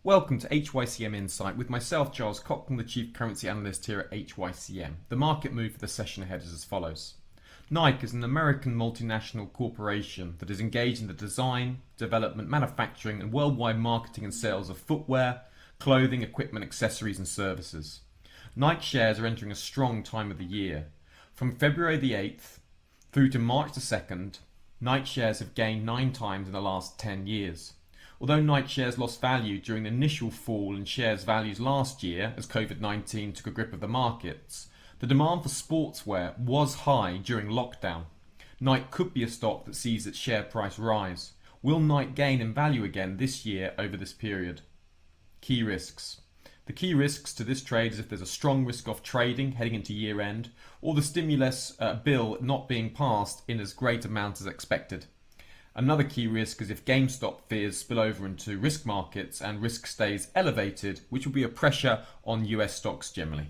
Welcome to HYCM Insight with myself, Giles Cochran, the Chief Currency Analyst here at HYCM. The market move for the session ahead is as follows. Nike is an American multinational corporation that is engaged in the design, development, manufacturing and worldwide marketing and sales of footwear, clothing, equipment, accessories and services. Nike shares are entering a strong time of the year. From February the 8th through to March the 2nd, Nike shares have gained 9 times in the last 10 years. Although Nike shares lost value during the initial fall in shares values last year as COVID-19 took a grip of the markets, the demand for sportswear was high during lockdown. Nike could be a stock that sees its share price rise. Will Nike gain in value again this year over this period? Key risks. The key risks to this trade is if there's a strong risk-off trading heading into year-end, or the stimulus bill not being passed in as great amount as expected. Another key risk is if GameStop fears spill over into risk markets and risk stays elevated, which will be a pressure on US stocks generally.